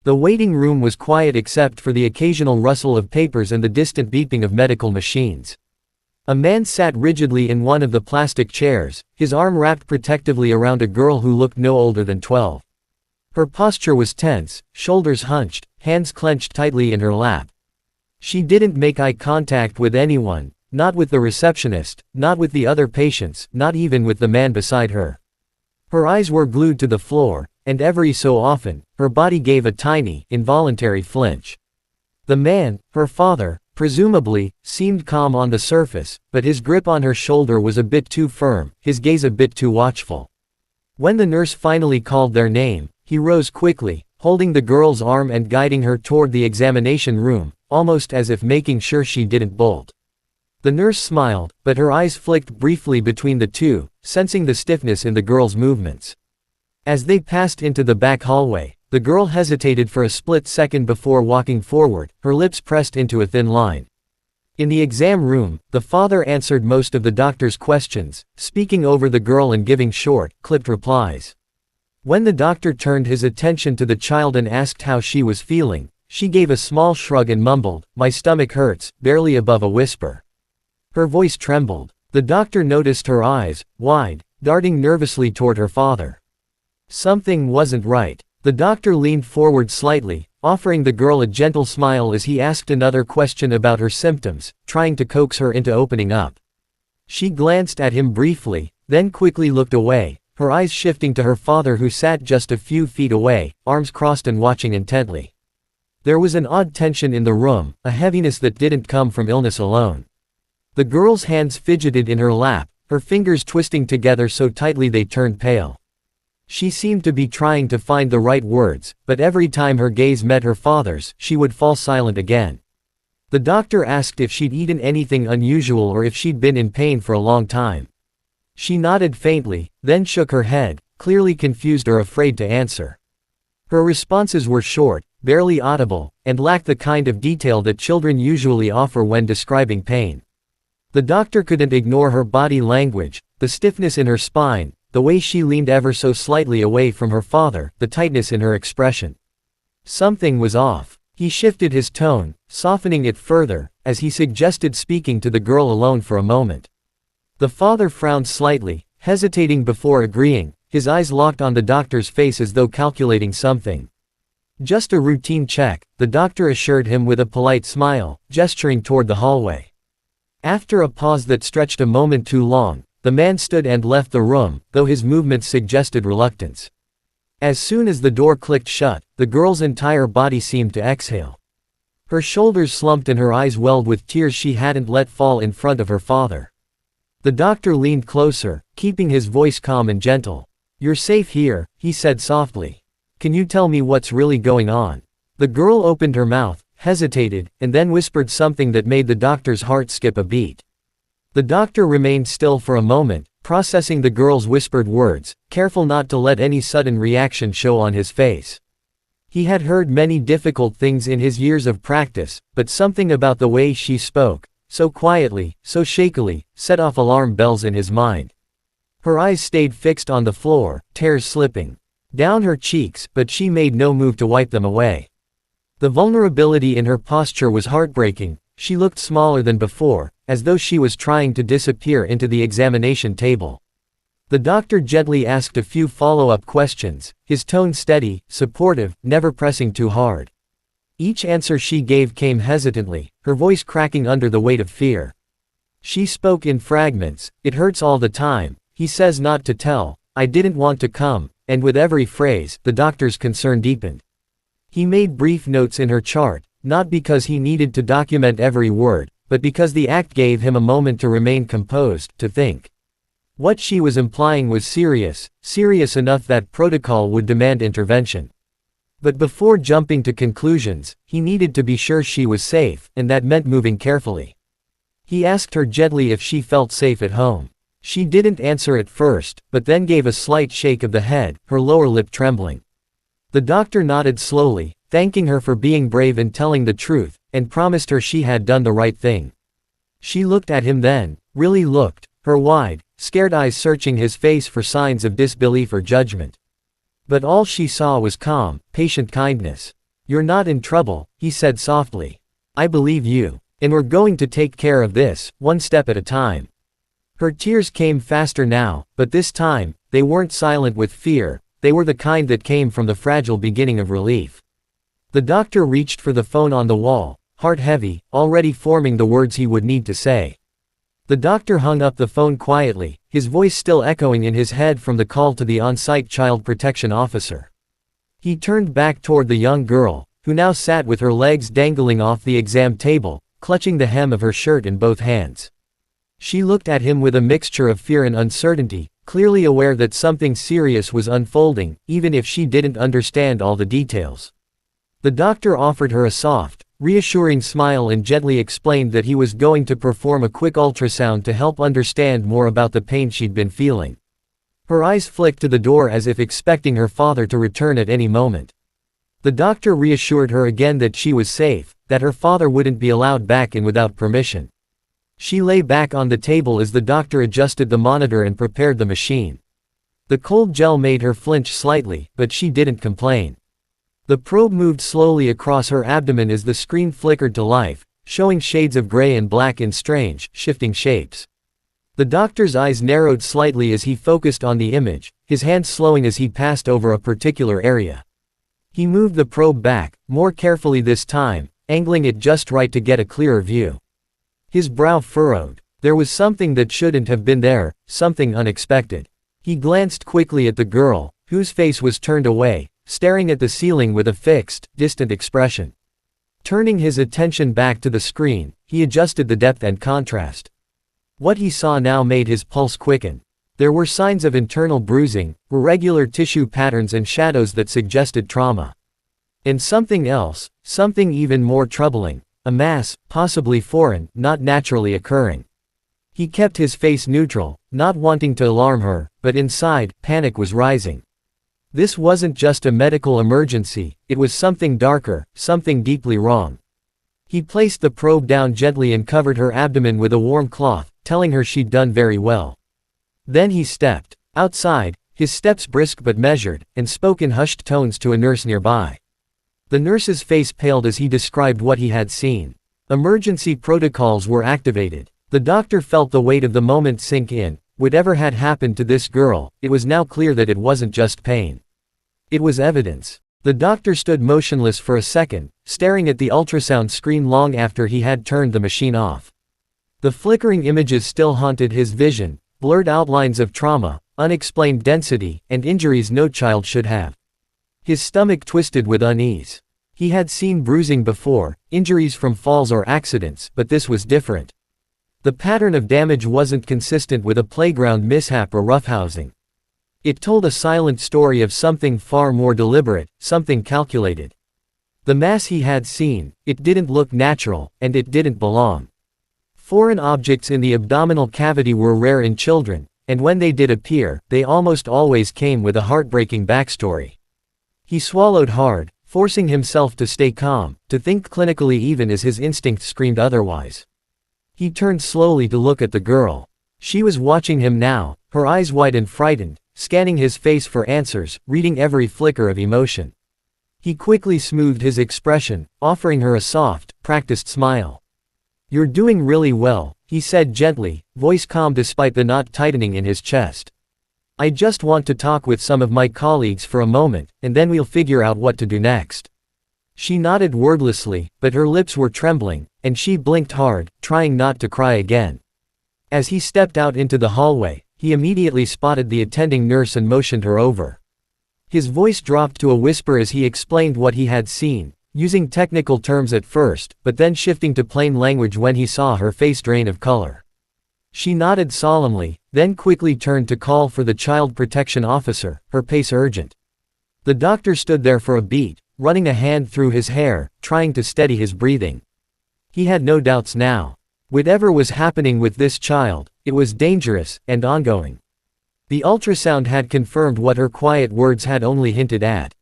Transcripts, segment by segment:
The waiting room was quiet except for the occasional rustle of papers and the distant beeping of medical machines. A man sat rigidly in one of the plastic chairs, his arm wrapped protectively around a girl who looked no older than 12. Her posture was tense, shoulders hunched, hands clenched tightly in her lap. She didn't make eye contact with anyone, not with the receptionist, not with the other patients, not even with the man beside her. Her eyes were glued to the floor, and every so often, her body gave a tiny, involuntary flinch. The man, her father, presumably, seemed calm on the surface, but his grip on her shoulder was a bit too firm, his gaze a bit too watchful. When the nurse finally called their name, he rose quickly, holding the girl's arm and guiding her toward the examination room, almost as if making sure she didn't bolt. The nurse smiled, but her eyes flicked briefly between the two, sensing the stiffness in the girl's movements. As they passed into the back hallway, the girl hesitated for a split second before walking forward, her lips pressed into a thin line. In the exam room, the father answered most of the doctor's questions, speaking over the girl and giving short, clipped replies. When the doctor turned his attention to the child and asked how she was feeling, she gave a small shrug and mumbled, "My stomach hurts," barely above a whisper. Her voice trembled. The doctor noticed her eyes, wide, darting nervously toward her father. Something wasn't right. The doctor leaned forward slightly, offering the girl a gentle smile as he asked another question about her symptoms, trying to coax her into opening up. She glanced at him briefly, then quickly looked away, her eyes shifting to her father who sat just a few feet away, arms crossed and watching intently. There was an odd tension in the room, a heaviness that didn't come from illness alone. The girl's hands fidgeted in her lap, her fingers twisting together so tightly they turned pale. She seemed to be trying to find the right words, but every time her gaze met her father's, she would fall silent again. The doctor asked if she'd eaten anything unusual or if she'd been in pain for a long time. She nodded faintly, then shook her head, clearly confused or afraid to answer. Her responses were short, barely audible, and lacked the kind of detail that children usually offer when describing pain. The doctor couldn't ignore her body language, the stiffness in her spine, the way she leaned ever so slightly away from her father, the tightness in her expression. Something was off. He shifted his tone, softening it further, as he suggested speaking to the girl alone for a moment. The father frowned slightly, hesitating before agreeing, his eyes locked on the doctor's face as though calculating something. "Just a routine check," the doctor assured him with a polite smile, gesturing toward the hallway. After a pause that stretched a moment too long, the man stood and left the room, though his movements suggested reluctance. As soon as the door clicked shut, the girl's entire body seemed to exhale. Her shoulders slumped and her eyes welled with tears she hadn't let fall in front of her father. The doctor leaned closer, keeping his voice calm and gentle. "You're safe here," he said softly. "Can you tell me what's really going on?" The girl opened her mouth, hesitated, and then whispered something that made the doctor's heart skip a beat. The doctor remained still for a moment, processing the girl's whispered words, careful not to let any sudden reaction show on his face. He had heard many difficult things in his years of practice, but something about the way she spoke, so quietly, so shakily, set off alarm bells in his mind. Her eyes stayed fixed on the floor, tears slipping down her cheeks, but she made no move to wipe them away. The vulnerability in her posture was heartbreaking. She looked smaller than before, as though she was trying to disappear into the examination table. The doctor gently asked a few follow-up questions, his tone steady, supportive, never pressing too hard. Each answer she gave came hesitantly, her voice cracking under the weight of fear. She spoke in fragments. "It hurts all the time. He says not to tell. I didn't want to come," and with every phrase, the doctor's concern deepened. He made brief notes in her chart, not because he needed to document every word, but because the act gave him a moment to remain composed, to think. What she was implying was serious, serious enough that protocol would demand intervention. But before jumping to conclusions, he needed to be sure she was safe, and that meant moving carefully. He asked her gently if she felt safe at home. She didn't answer at first, but then gave a slight shake of the head, her lower lip trembling. The doctor nodded slowly, thanking her for being brave and telling the truth, and promised her she had done the right thing. She looked at him then, really looked, her wide, scared eyes searching his face for signs of disbelief or judgment. But all she saw was calm, patient kindness. "You're not in trouble," he said softly. "I believe you. And we're going to take care of this, one step at a time." Her tears came faster now, but this time, they weren't silent with fear, they were the kind that came from the fragile beginning of relief. The doctor reached for the phone on the wall, heart heavy, already forming the words he would need to say. The doctor hung up the phone quietly, his voice still echoing in his head from the call to the on-site child protection officer. He turned back toward the young girl, who now sat with her legs dangling off the exam table, clutching the hem of her shirt in both hands. She looked at him with a mixture of fear and uncertainty, clearly aware that something serious was unfolding, even if she didn't understand all the details. The doctor offered her a soft, reassuring smile and gently explained that he was going to perform a quick ultrasound to help understand more about the pain she'd been feeling. Her eyes flicked to the door as if expecting her father to return at any moment. The doctor reassured her again that she was safe, that her father wouldn't be allowed back in without permission. She lay back on the table as the doctor adjusted the monitor and prepared the machine. The cold gel made her flinch slightly, but she didn't complain. The probe moved slowly across her abdomen as the screen flickered to life, showing shades of gray and black in strange, shifting shapes. The doctor's eyes narrowed slightly as he focused on the image, his hand slowing as he passed over a particular area. He moved the probe back, more carefully this time, angling it just right to get a clearer view. His brow furrowed. There was something that shouldn't have been there, something unexpected. He glanced quickly at the girl, whose face was turned away, staring at the ceiling with a fixed, distant expression. Turning his attention back to the screen, he adjusted the depth and contrast. What he saw now made his pulse quicken. There were signs of internal bruising, irregular tissue patterns and shadows that suggested trauma. And something else, something even more troubling, a mass, possibly foreign, not naturally occurring. He kept his face neutral, not wanting to alarm her, but inside, panic was rising. This wasn't just a medical emergency, it was something darker, something deeply wrong. He placed the probe down gently and covered her abdomen with a warm cloth, telling her she'd done very well. Then he stepped outside, his steps brisk but measured, and spoke in hushed tones to a nurse nearby. The nurse's face paled as he described what he had seen. Emergency protocols were activated. The doctor felt the weight of the moment sink in. Whatever had happened to this girl, it was now clear that it wasn't just pain. It was evidence. The doctor stood motionless for a second, staring at the ultrasound screen long after he had turned the machine off. The flickering images still haunted his vision, blurred outlines of trauma, unexplained density, and injuries no child should have. His stomach twisted with unease. He had seen bruising before, injuries from falls or accidents, but this was different. The pattern of damage wasn't consistent with a playground mishap or roughhousing. It told a silent story of something far more deliberate, something calculated. The mass he had seen, it didn't look natural, and it didn't belong. Foreign objects in the abdominal cavity were rare in children, and when they did appear, they almost always came with a heartbreaking backstory. He swallowed hard, forcing himself to stay calm, to think clinically even as his instinct screamed otherwise. He turned slowly to look at the girl. She was watching him now, her eyes wide and frightened, scanning his face for answers, reading every flicker of emotion. He quickly smoothed his expression, offering her a soft, practiced smile. "You're doing really well," he said gently, voice calm despite the knot tightening in his chest. "I just want to talk with some of my colleagues for a moment, and then we'll figure out what to do next." She nodded wordlessly, but her lips were trembling, and she blinked hard, trying not to cry again. As he stepped out into the hallway, he immediately spotted the attending nurse and motioned her over. His voice dropped to a whisper as he explained what he had seen, using technical terms at first, but then shifting to plain language when he saw her face drain of color. She nodded solemnly, then quickly turned to call for the child protection officer, her pace urgent. The doctor stood there for a beat, running a hand through his hair, trying to steady his breathing. He had no doubts now. Whatever was happening with this child, it was dangerous, and ongoing. The ultrasound had confirmed what her quiet words had only hinted at.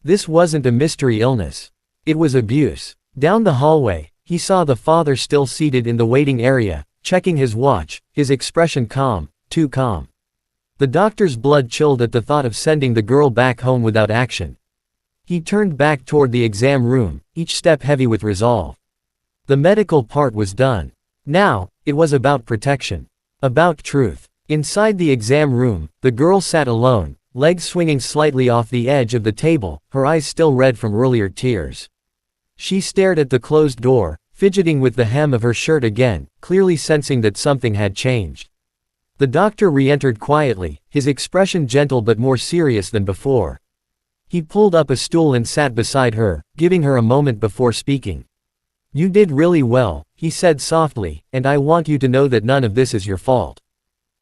This wasn't a mystery illness. It was abuse. Down the hallway, he saw the father still seated in the waiting area, checking his watch, his expression calm, too calm. The doctor's blood chilled at the thought of sending the girl back home without action. He turned back toward the exam room, each step heavy with resolve. The medical part was done. Now, it was about protection. About truth. Inside the exam room, the girl sat alone, legs swinging slightly off the edge of the table, her eyes still red from earlier tears. She stared at the closed door, fidgeting with the hem of her shirt again, clearly sensing that something had changed. The doctor re-entered quietly, his expression gentle but more serious than before. He pulled up a stool and sat beside her, giving her a moment before speaking. "You did really well," he said softly, "and I want you to know that none of this is your fault.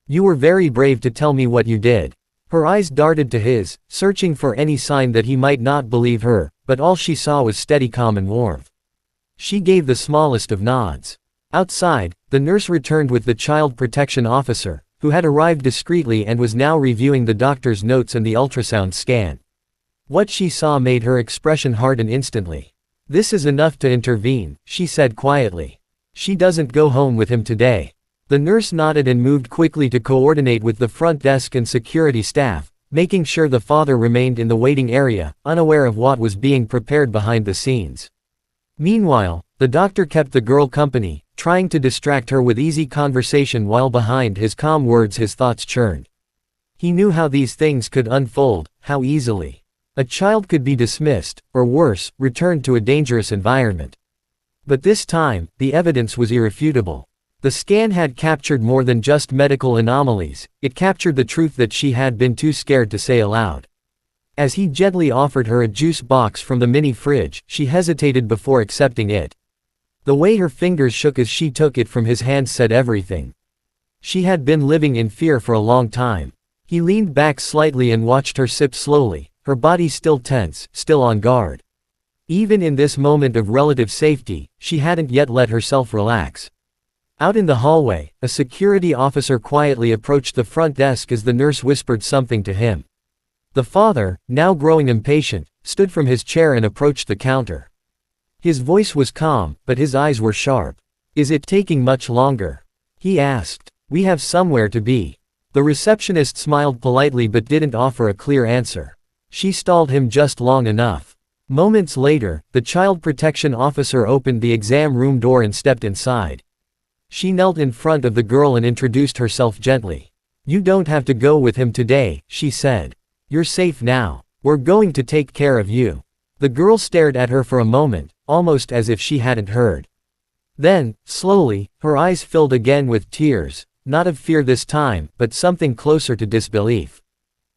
You were very brave to tell me what you did." Her eyes darted to his, searching for any sign that he might not believe her, but all she saw was steady calm and warmth. She gave the smallest of nods. Outside, the nurse returned with the child protection officer, who had arrived discreetly and was now reviewing the doctor's notes and the ultrasound scan. What she saw made her expression harden instantly. "This is enough to intervene," she said quietly. "She doesn't go home with him today." The nurse nodded and moved quickly to coordinate with the front desk and security staff, making sure the father remained in the waiting area, unaware of what was being prepared behind the scenes. Meanwhile, the doctor kept the girl company, trying to distract her with easy conversation while behind his calm words his thoughts churned. He knew how these things could unfold, how easily. A child could be dismissed, or worse, returned to a dangerous environment. But this time, the evidence was irrefutable. The scan had captured more than just medical anomalies, it captured the truth that she had been too scared to say aloud. As he gently offered her a juice box from the mini fridge, she hesitated before accepting it. The way her fingers shook as she took it from his hands said everything. She had been living in fear for a long time. He leaned back slightly and watched her sip slowly, her body still tense, still on guard. Even in this moment of relative safety, she hadn't yet let herself relax. Out in the hallway, a security officer quietly approached the front desk as the nurse whispered something to him. The father, now growing impatient, stood from his chair and approached the counter. His voice was calm, but his eyes were sharp. "Is it taking much longer?" he asked. "We have somewhere to be." The receptionist smiled politely but didn't offer a clear answer. She stalled him just long enough. Moments later, the child protection officer opened the exam room door and stepped inside. She knelt in front of the girl and introduced herself gently. "You don't have to go with him today," she said. "You're safe now. We're going to take care of you." The girl stared at her for a moment, almost as if she hadn't heard. Then, slowly, her eyes filled again with tears, not of fear this time, but something closer to disbelief.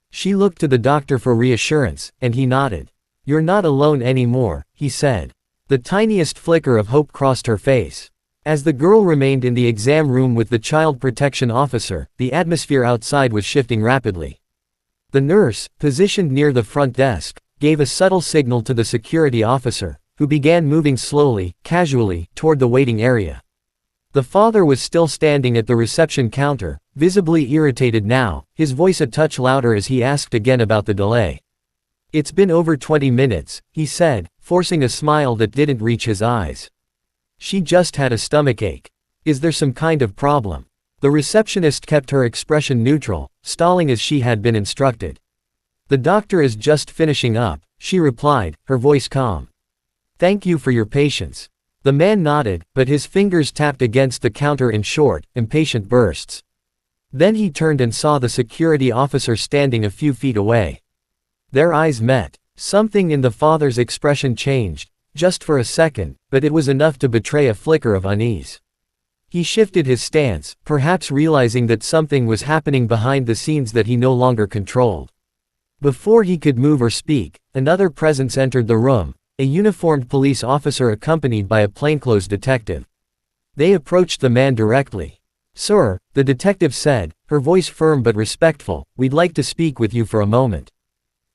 She looked to the doctor for reassurance, and he nodded. "You're not alone anymore," he said. The tiniest flicker of hope crossed her face. As the girl remained in the exam room with the child protection officer, the atmosphere outside was shifting rapidly. The nurse, positioned near the front desk, gave a subtle signal to the security officer, who began moving slowly, casually, toward the waiting area. The father was still standing at the reception counter, visibly irritated now, his voice a touch louder as he asked again about the delay. "It's been over 20 minutes, he said, forcing a smile that didn't reach his eyes. "She just had a stomachache. Is there some kind of problem?" The receptionist kept her expression neutral, stalling as she had been instructed. "The doctor is just finishing up," she replied, her voice calm. "Thank you for your patience." The man nodded, but his fingers tapped against the counter in short, impatient bursts. Then he turned and saw the security officer standing a few feet away. Their eyes met. Something in the father's expression changed, just for a second, but it was enough to betray a flicker of unease. He shifted his stance, perhaps realizing that something was happening behind the scenes that he no longer controlled. Before he could move or speak, another presence entered the room, a uniformed police officer accompanied by a plainclothes detective. They approached the man directly. "Sir," the detective said, her voice firm but respectful, "we'd like to speak with you for a moment."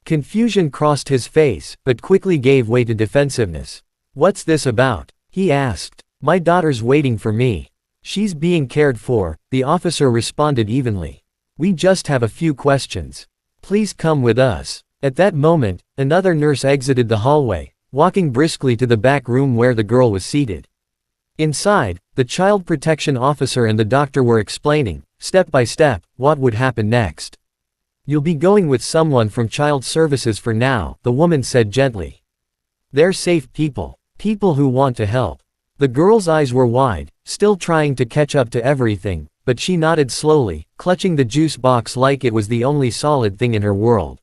Confusion crossed his face, but quickly gave way to defensiveness. "What's this about?" he asked. "My daughter's waiting for me. She's being cared for," the officer responded evenly. "We just have a few questions. Please come with us." At that moment, another nurse exited the hallway, walking briskly to the back room where the girl was seated. Inside, the child protection officer and the doctor were explaining, step by step, what would happen next. You'll be going with someone from child services for now, the woman said gently. They're safe people. People who want to help. The girl's eyes were wide, still trying to catch up to everything, but she nodded slowly, clutching the juice box like it was the only solid thing in her world.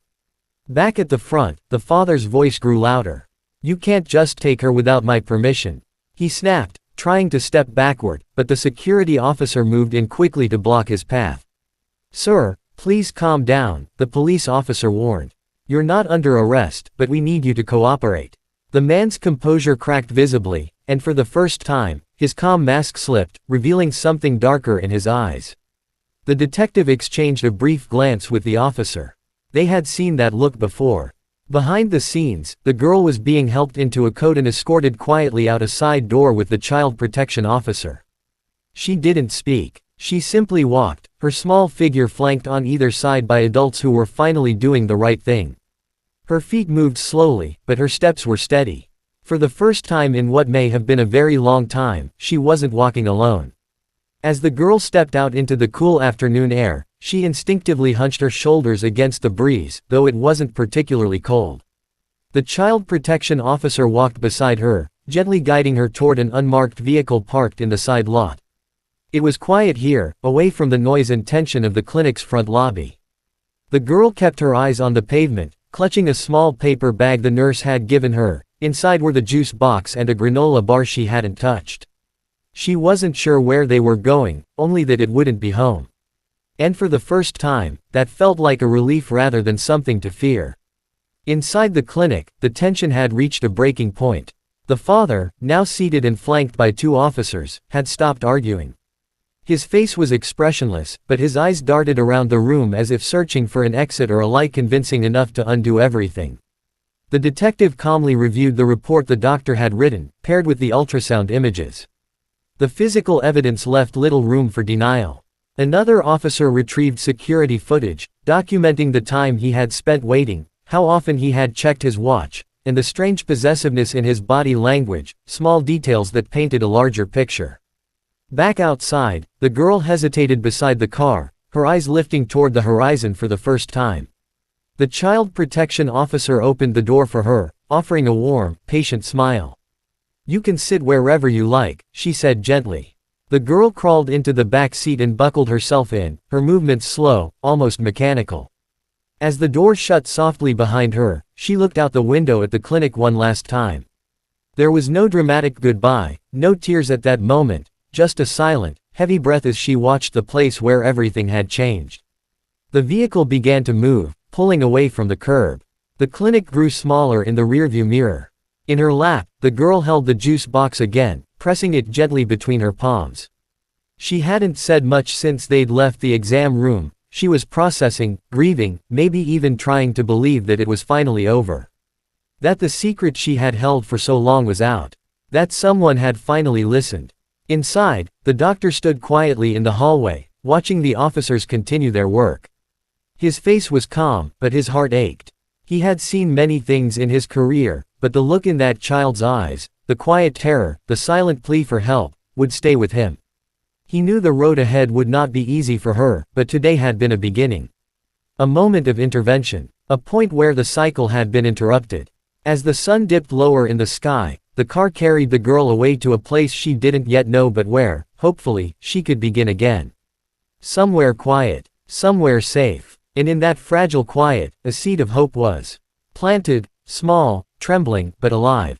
Back at the front, the father's voice grew louder. You can't just take her without my permission. He snapped, trying to step backward, but the security officer moved in quickly to block his path. Sir, please calm down, the police officer warned. You're not under arrest, but we need you to cooperate. The man's composure cracked visibly, and for the first time, his calm mask slipped, revealing something darker in his eyes. The detective exchanged a brief glance with the officer. They had seen that look before. Behind the scenes, the girl was being helped into a coat and escorted quietly out a side door with the child protection officer. She didn't speak. She simply walked, her small figure flanked on either side by adults who were finally doing the right thing. Her feet moved slowly, but her steps were steady. For the first time in what may have been a very long time, she wasn't walking alone. As the girl stepped out into the cool afternoon air, she instinctively hunched her shoulders against the breeze, though it wasn't particularly cold. The child protection officer walked beside her, gently guiding her toward an unmarked vehicle parked in the side lot. It was quiet here, away from the noise and tension of the clinic's front lobby. The girl kept her eyes on the pavement, clutching a small paper bag the nurse had given her. Inside were the juice box and a granola bar she hadn't touched. She wasn't sure where they were going, only that it wouldn't be home. And for the first time, that felt like a relief rather than something to fear. Inside the clinic, the tension had reached a breaking point. The father, now seated and flanked by two officers, had stopped arguing. His face was expressionless, but his eyes darted around the room as if searching for an exit or a light convincing enough to undo everything. The detective calmly reviewed the report the doctor had written, paired with the ultrasound images. The physical evidence left little room for denial. Another officer retrieved security footage, documenting the time he had spent waiting, how often he had checked his watch, and the strange possessiveness in his body language, small details that painted a larger picture. Back outside, the girl hesitated beside the car, her eyes lifting toward the horizon for the first time. The child protection officer opened the door for her, offering a warm, patient smile. You can sit wherever you like, she said gently. The girl crawled into the back seat and buckled herself in, her movements slow, almost mechanical. As the door shut softly behind her, she looked out the window at the clinic one last time. There was no dramatic goodbye, no tears at that moment, just a silent, heavy breath as she watched the place where everything had changed. The vehicle began to move, pulling away from the curb. The clinic grew smaller in the rearview mirror. In her lap, the girl held the juice box again, pressing it gently between her palms. She hadn't said much since they'd left the exam room. She was processing, grieving, maybe even trying to believe that it was finally over. That the secret she had held for so long was out. That someone had finally listened. Inside, the doctor stood quietly in the hallway, watching the officers continue their work. His face was calm, but his heart ached. He had seen many things in his career, but the look in that child's eyes, the quiet terror, the silent plea for help, would stay with him. He knew the road ahead would not be easy for her, but today had been a beginning. A moment of intervention. A point where the cycle had been interrupted. As the sun dipped lower in the sky, the car carried the girl away to a place she didn't yet know but where, hopefully, she could begin again. Somewhere quiet. Somewhere safe. And in that fragile quiet, a seed of hope was planted, small, trembling, but alive.